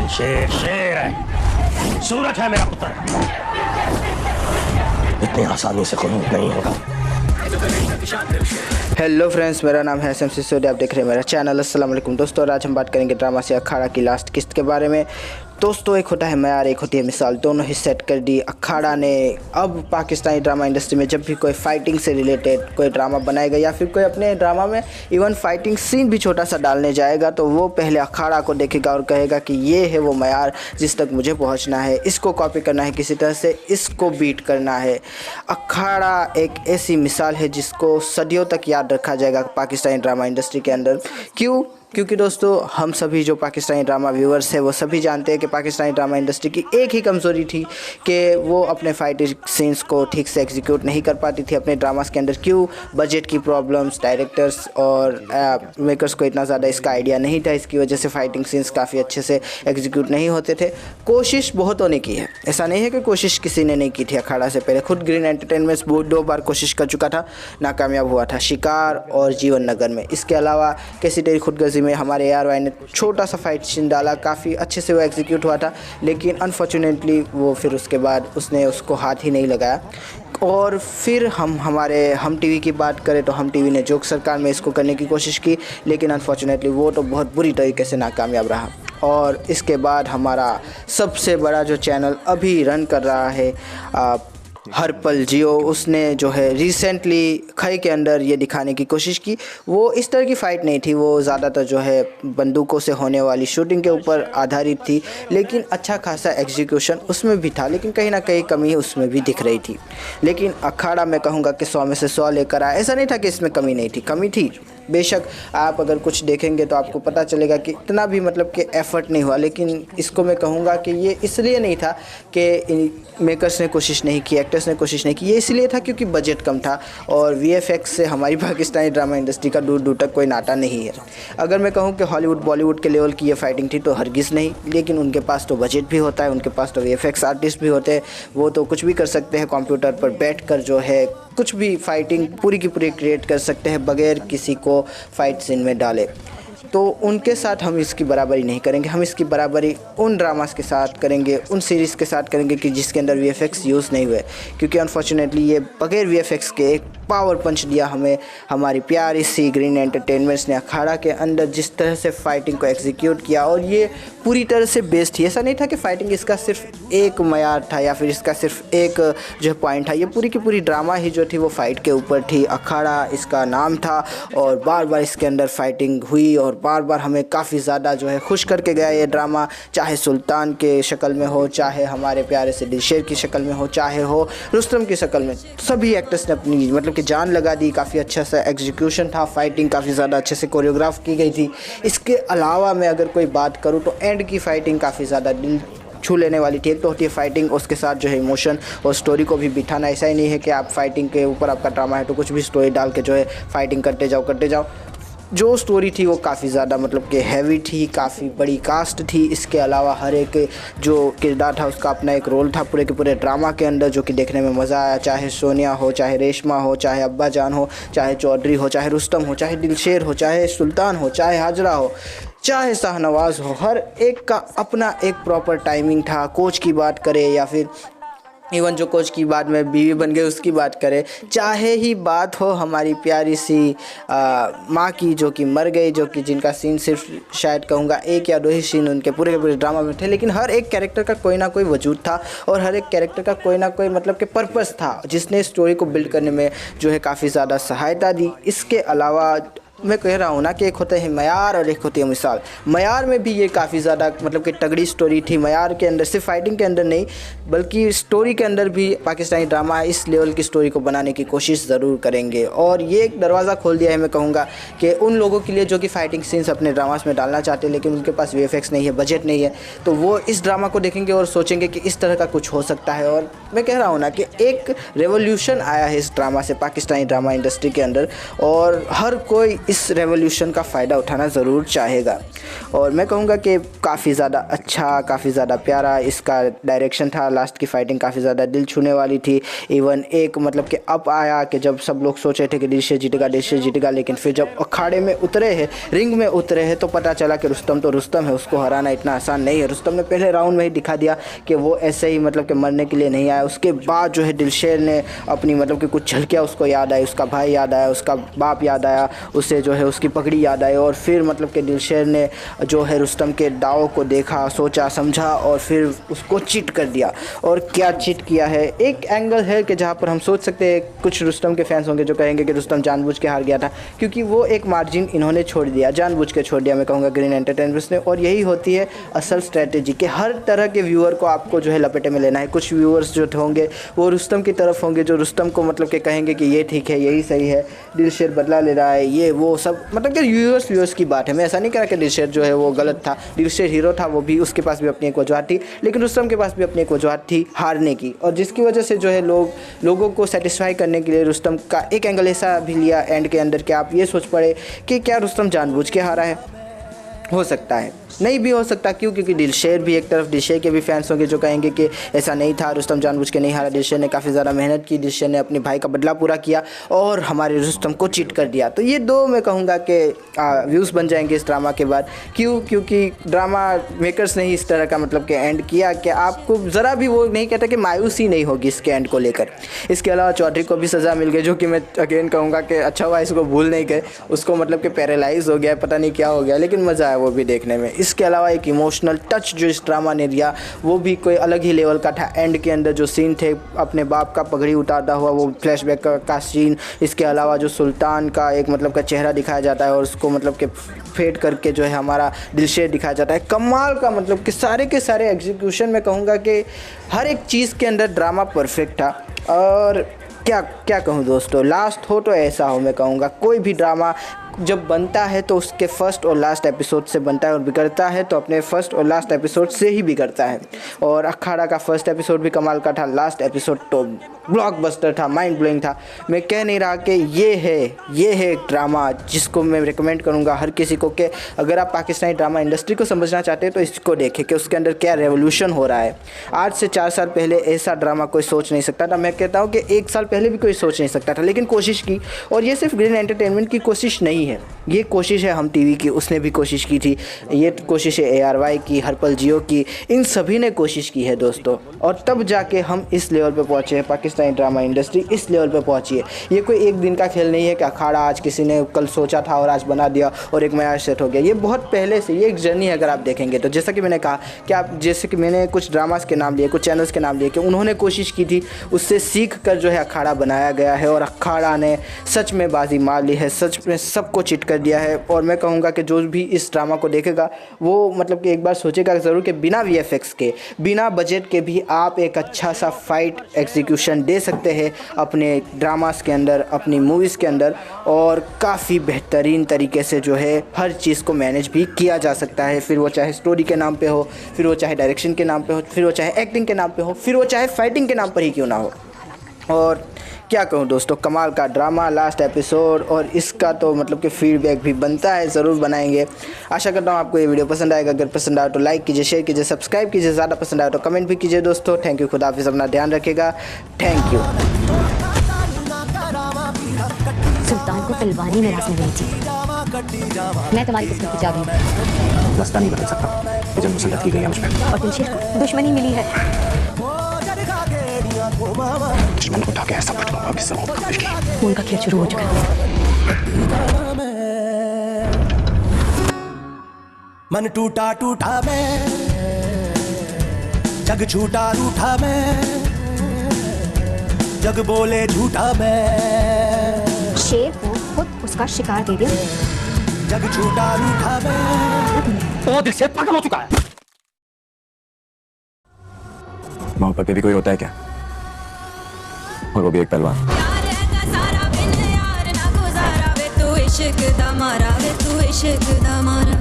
लेकिन शेर शेर है, सूरज है मेरा पुत्र। इतनी आसानी से कुनूत नहीं होगा। हेलो फ्रेंड्स, मेरा नाम है एसएम सिसोदिया, आप देख रहे हैं मेरा चैनल। अस्सलाम वालेकुम दोस्तों, आज हम बात करेंगे ड्रामा से अखाड़ा की लास्ट किस्त के बारे में। दोस्तों, एक होता है मयार, एक होती है मिसाल, दोनों ही सेट कर दी अखाड़ा ने। अब पाकिस्तानी ड्रामा इंडस्ट्री में जब भी कोई फाइटिंग से रिलेटेड कोई ड्रामा बनाएगा या फिर कोई अपने ड्रामा में इवन फाइटिंग सीन भी छोटा सा डालने जाएगा, तो वो पहले अखाड़ा को देखेगा और कहेगा कि ये है वो मयार जिस तक मुझे पहुंचना है, इसको कॉपी करना है, किसी तरह से इसको बीट करना है। अखाड़ा एक ऐसी मिसाल है जिसको सदियों तक याद रखा जाएगा पाकिस्तानी ड्रामा इंडस्ट्री के अंदर। क्यों? क्योंकि दोस्तों, हम सभी जो पाकिस्तानी ड्रामा व्यूअर्स हैं वो सभी जानते हैं कि पाकिस्तानी ड्रामा इंडस्ट्री की एक ही कमज़ोरी थी कि वो अपने फाइटिंग सीन्स को ठीक से एग्जीक्यूट नहीं कर पाती थी अपने ड्रामास के अंदर। क्यों? बजट की प्रॉब्लम्स, डायरेक्टर्स और मेकर्स को इतना ज़्यादा इसका आइडिया नहीं था, इसकी वजह से फाइटिंग सीन्स काफ़ी अच्छे से एग्जीक्यूट नहीं होते थे। कोशिश बहुतों ने की है, ऐसा नहीं है कि कोशिश किसी ने नहीं की थी। अखाड़ा से पहले खुद ग्रीन एंटरटेनमेंट्स 2 बार कोशिश कर चुका था, नाकामयाब हुआ था, शिकार और जीवन नगर में। इसके अलावा कैसी तेरी खुदगर्जी में हमारे AR भाई ने छोटा सा फाइट सीन डाला, काफ़ी अच्छे से वो एग्जीक्यूट हुआ था, लेकिन अनफॉर्चुनेटली वो फिर उसके बाद उसने उसको हाथ ही नहीं लगाया। और फिर हम टीवी की बात करें तो हम टीवी ने जोक सरकार में इसको करने की कोशिश की, लेकिन अनफॉर्चुनेटली वो तो बहुत बुरी तरीके से नाकामयाब रहा। और इसके बाद हमारा सबसे बड़ा जो चैनल अभी रन कर रहा है हर पल जियो, उसने जो है रिसेंटली खई के अंदर ये दिखाने की कोशिश की। वो इस तरह की फ़ाइट नहीं थी, वो ज़्यादातर जो है बंदूकों से होने वाली शूटिंग के ऊपर आधारित थी, लेकिन अच्छा खासा एग्जीक्यूशन उसमें भी था, लेकिन कहीं ना कहीं कमी उसमें भी दिख रही थी। लेकिन अखाड़ा मैं कहूँगा कि 100 में से 100 लेकर आया। ऐसा नहीं था कि इसमें कमी नहीं थी, कमी थी बेशक। आप अगर कुछ देखेंगे तो आपको पता चलेगा कि इतना भी मतलब कि एफ़र्ट नहीं हुआ, लेकिन इसको मैं कहूँगा कि ये इसलिए नहीं था कि मेकर्स ने कोशिश नहीं की, एक्टर्स ने कोशिश नहीं की, ये इसलिए था क्योंकि बजट कम था और VFX से हमारी पाकिस्तानी ड्रामा इंडस्ट्री का दूर दूर तक कोई नाता नहीं है। अगर मैं कहूँ कि हॉलीवुड बॉलीवुड के लेवल की ये फाइटिंग थी तो हरगिज़ नहीं, लेकिन उनके पास तो बजट भी होता है, उनके पास तो VFX आर्टिस्ट भी होते हैं, वो तो कुछ भी कर सकते हैं, कंप्यूटर पर बैठकर जो है कुछ भी फाइटिंग पूरी की पूरी क्रिएट कर सकते हैं बगैर किसी को फाइट सीन में डाले। तो उनके साथ हम इसकी बराबरी नहीं करेंगे, हम इसकी बराबरी उन ड्रामास के साथ करेंगे, उन सीरीज़ के साथ करेंगे कि जिसके अंदर VFX यूज़ नहीं हुए। क्योंकि अनफॉर्चुनेटली ये बगैर VFX के एक पावर पंच दिया हमें हमारी प्यारी सी ग्रीन एंटरटेनमेंट्स ने। अखाड़ा के अंदर जिस तरह से फाइटिंग को एग्जीक्यूट किया और ये पूरी तरह से बेस्ड थी, ऐसा नहीं था कि फाइटिंग इसका सिर्फ एक मयार था या फिर इसका सिर्फ एक जो पॉइंट था, ये पूरी की पूरी ड्रामा ही जो थी वो फाइट के ऊपर थी। अखाड़ा इसका नाम था और बार बार इसके अंदर फाइटिंग हुई और बार बार हमें काफ़ी ज़्यादा जो है खुश करके गया ये ड्रामा, चाहे सुल्तान के शक्ल में हो, चाहे हमारे प्यारे से दिलशेर की शक्ल में हो, चाहे हो रुस्तम की शक्ल में। सभी एक्टर्स ने अपनी मतलब कि जान लगा दी, काफ़ी अच्छा सा एग्जीक्यूशन था, फाइटिंग काफ़ी ज़्यादा अच्छे से कोरियोग्राफ की गई थी। इसके अलावा मैं अगर कोई बात करूँ तो एंड की फाइटिंग काफ़ी ज़्यादा दिल छू लेने वाली थी। एक तो होती है फाइटिंग, उसके साथ जो है इमोशन और स्टोरी को भी बिठाना। ऐसा ही नहीं है कि आप फाइटिंग के ऊपर आपका ड्रामा है तो कुछ भी स्टोरी डाल के जो है फाइटिंग करते जाओ। जो स्टोरी थी वो काफ़ी ज़्यादा मतलब कि हैवी थी, काफ़ी बड़ी कास्ट थी। इसके अलावा हर एक जो किरदार था उसका अपना एक रोल था पूरे के पूरे ड्रामा के अंदर, जो कि देखने में मज़ा आया। चाहे सोनिया हो, चाहे रेशमा हो, चाहे अब्बा जान हो, चाहे चौधरी हो, चाहे रुस्तम हो, चाहे दिलशेर हो, चाहे सुल्तान हो, चाहे हाजरा हो, चाहे शाहनवाज़ हो, हर एक का अपना एक प्रॉपर टाइमिंग था। कोच की बात करें या फिर इवन जो कोच की बात में बीवी बन गए उसकी बात करें, चाहे ही बात हो हमारी प्यारी सी माँ की जो कि मर गई, जो कि जिनका सीन सिर्फ शायद कहूँगा 1 या 2 ही सीन उनके पूरे के पूरे ड्रामा में थे, लेकिन हर एक कैरेक्टर का कोई ना कोई वजूद था और हर एक कैरेक्टर का कोई ना कोई मतलब कि पर्पस था जिसने स्टोरी को बिल्ड करने में जो है काफ़ी ज़्यादा सहायता दी। इसके अलावा मैं कह रहा हूँ ना कि एक होता है मयार और एक होती है मिसाल। मयार में भी ये काफ़ी ज़्यादा मतलब कि तगड़ी स्टोरी थी। मयार के अंदर सिर्फ फाइटिंग के अंदर नहीं बल्कि स्टोरी के अंदर भी पाकिस्तानी ड्रामा इस लेवल की स्टोरी को बनाने की कोशिश ज़रूर करेंगे। और ये एक दरवाज़ा खोल दिया है मैं कहूँगा कि उन लोगों के लिए जो कि फ़ाइटिंग सीन्स अपने ड्रामास में डालना चाहते हैं लेकिन उनके पास VFX नहीं है, बजट नहीं है, तो वो इस ड्रामा को देखेंगे और सोचेंगे कि इस तरह का कुछ हो सकता है। और मैं कह रहा हूँ ना कि एक रेवोल्यूशन आया है इस ड्रामा से पाकिस्तानी ड्रामा इंडस्ट्री के अंदर और हर कोई इस रेवोल्यूशन का फ़ायदा उठाना ज़रूर चाहेगा। और मैं कहूँगा कि काफ़ी ज़्यादा अच्छा, काफ़ी ज़्यादा प्यारा इसका डायरेक्शन था। लास्ट की फ़ाइटिंग काफ़ी ज़्यादा दिल छूने वाली थी। इवन एक मतलब कि अब आया कि जब सब लोग सोच रहे थे कि दिलशेर जीतेगा, लेकिन फिर जब अखाड़े में उतरे हैं, रिंग में उतरे हैं, तो पता चला कि रुस्तम तो रुस्तम है, उसको हराना इतना आसान नहीं है। रुस्तम ने पहले राउंड में ही दिखा दिया कि वो ऐसे ही मतलब कि मरने के लिए नहीं आया। उसके बाद जो है दिलशेर ने अपनी मतलब कि कुछ झलकियाँ उसको याद आई, उसका भाई याद आया, उसका बाप याद आया, उसे जो है उसकी पगड़ी याद आई, और फिर मतलब कि दिलशेर ने जो है रुस्तम के दाव को देखा, सोचा समझा और फिर उसको चीट कर दिया। और क्या चीट किया है, एक एंगल है कि जहाँ पर हम सोच सकते हैं कुछ रुस्तम के फैंस होंगे जो कहेंगे कि रुस्तम जानबूझ के हार गया था, क्योंकि वो एक मार्जिन इन्होंने छोड़ दिया, जानबूझ के छोड़ दिया, मैं कहूँगा ग्रीन एंटरटेनमेंट्स ने। और यही होती है असल स्ट्रैटेजी कि हर तरह के व्यूअर को आपको जो है लपेटे में लेना है। कुछ व्यूअर्स जो होंगे वो रुस्तम की तरफ होंगे, जो रुस्तम को मतलब कि कहेंगे कि ये ठीक है, यही सही है, दिलशेर बदला ले रहा है, ये वो सब, मतलब कि व्यूअर्स की बात है। मैं ऐसा नहीं कह रहा कि दिलशेर जो है वो गलत था, दिलशेर हीरो था, वो भी, उसके पास भी अपनी एक वजह थी, लेकिन रुस्तम के पास भी अपनी एक वजह थी हारने की, और जिसकी वजह से जो है लोगों को सेटिस्फाई करने के लिए रुस्तम का एक एंगल ऐसा भी लिया एंड के अंदर कि आप ये सोच पड़े कि क्या रुस्तम जानबूझ के हारा है। हो सकता है, नहीं भी हो सकता। क्यों? क्योंकि दिलशेर भी एक तरफ, दिलशेर के भी फैंस होंगे जो कहेंगे कि ऐसा नहीं था, रुस्तम जानबूझ के नहीं हारा, दिलशेर ने काफ़ी ज़्यादा मेहनत की, दिलशेर ने अपने भाई का बदला पूरा किया और हमारे रुस्तम को चीट कर दिया। तो ये दो मैं कहूँगा कि व्यूज़ बन जाएंगे इस ड्रामा के बाद। क्यों? क्योंकि ड्रामा मेकर्स ने ही इस तरह का मतलब कि एंड किया कि आपको ज़रा भी वो नहीं कहता कि मायूसी नहीं होगी इसके एंड को लेकर। इसके अलावा चौधरी को भी सज़ा मिल गई, जो कि मैं अगेन कहूँगा कि अच्छा हुआ इसको भूल नहीं गए, उसको मतलब कि पैरालाइज हो गया, पता नहीं क्या हो गया, लेकिन मज़ा आया वो भी देखने में। इसके अलावा एक इमोशनल टच जो इस ड्रामा ने दिया वो भी कोई अलग ही लेवल का था। एंड के अंदर जो सीन थे, अपने बाप का पगड़ी उतारता हुआ वो फ्लैशबैक का सीन, इसके अलावा जो सुल्तान का एक मतलब का चेहरा दिखाया जाता है और उसको मतलब कि फेड करके जो है हमारा दिलशेर दिखाया जाता है, कमाल का मतलब कि सारे के सारे एग्जीक्यूशन में कहूँगा कि हर एक चीज़ के अंदर ड्रामा परफेक्ट था। और क्या कहूँ दोस्तों, लास्ट हो तो ऐसा हो, मैं कहूँगा कोई भी ड्रामा जब बनता है तो उसके फर्स्ट और लास्ट एपिसोड से बनता है, और बिगड़ता है तो अपने फर्स्ट और लास्ट एपिसोड से ही बिगड़ता है। और अखाड़ा का फर्स्ट एपिसोड भी कमाल का था, लास्ट एपिसोड तो ब्लॉकबस्टर था, माइंड ब्लोइंग था। मैं कह नहीं रहा कि ये है एक ड्रामा जिसको मैं रिकमेंड करूँगा हर किसी को कि अगर आप पाकिस्तानी ड्रामा इंडस्ट्री को समझना चाहते हैं तो इसको देखें कि उसके अंदर क्या रेवोल्यूशन हो रहा है। आज से 4 साल पहले ऐसा ड्रामा कोई सोच नहीं सकता था, मैं कहता हूँ कि 1 साल पहले भी कोई सोच नहीं सकता था, लेकिन कोशिश की। और ये सिर्फ ग्रीन एंटरटेनमेंट की कोशिश नहीं है, ये कोशिश है हम टीवी की, उसने भी कोशिश की थी, ये कोशिश है ARY की, हरपल जियो की, इन सभी ने कोशिश की है दोस्तों। और तब जाके हम इस लेवल पे पहुँचे हैं, पाकिस्तानी ड्रामा इंडस्ट्री इस लेवल पे पहुँची है। ये कोई एक दिन का खेल नहीं है कि अखाड़ा आज किसी ने कल सोचा था और आज बना दिया और एक मैच सेट हो गया। ये बहुत पहले से ये एक जर्नी है। अगर आप देखेंगे तो जैसा कि मैंने कहा कि आप, जैसे कि मैंने कुछ ड्रामास के नाम लिए, कुछ चैनल्स के नाम लिए कि उन्होंने कोशिश की थी, उससे सीख कर जो है अखाड़ा बनाया गया है, और अखाड़ा ने सच में बाजी मार ली है, सच में सबको चिट कर दिया है। और मैं कहूँगा कि जो भी इस ड्रामा को देखेगा वो मतलब कि एक बार सोचेगा ज़रूर कि बिना VFX के, बिना बजट के भी आप एक अच्छा सा फाइट एग्जीक्यूशन दे सकते हैं अपने ड्रामास के अंदर, अपनी मूवीज़ के अंदर, और काफ़ी बेहतरीन तरीके से जो है हर चीज़ को मैनेज भी किया जा सकता है। फिर वो चाहे स्टोरी के नाम पे हो, फिर वो चाहे डायरेक्शन के नाम पे हो, फिर वो चाहे एक्टिंग के नाम पे हो, फिर वो चाहे फाइटिंग के नाम पर ही क्यों ना हो। और क्या कहूँ दोस्तों, कमाल का ड्रामा लास्ट एपिसोड, और इसका तो मतलब कि फीडबैक भी बनता है, ज़रूर बनाएंगे। आशा करता हूँ आपको ये वीडियो पसंद आएगा। अगर पसंद आए तो लाइक कीजिए, शेयर कीजिए, सब्सक्राइब कीजिए, ज़्यादा पसंद आए तो कमेंट भी कीजिए दोस्तों। थैंक यू, खुदा हाफिज़, अपना ध्यान रखिएगा। Thank you. सुल्तान को तलवारी में रास में गई थी। मैं तुम्हारी किस्मत की चाबी हूं। रास्ता नहीं बदल सकता, जब मुसल्लत की गई है मुझ पे। और दिलशेर को दुश्मनी मिली है। दुश्मन को उठा के ऐसा पटकूंगा कि सब खून का खेल शुरू हो चुका है। मन टूटा मैं, जग झूठा रूठा मैं, जग बोले झूठा मैं। शेर को खुद उसका शिकार दे दिया। जग झूठा रूठा मैं। वो दिलशेर पागल हो चुका है। मोहब्बत में भी कोई होता है क्या? और वो भी एक पहलवान। तू इश्क दा मारा वे, तू इश्क दा मारा।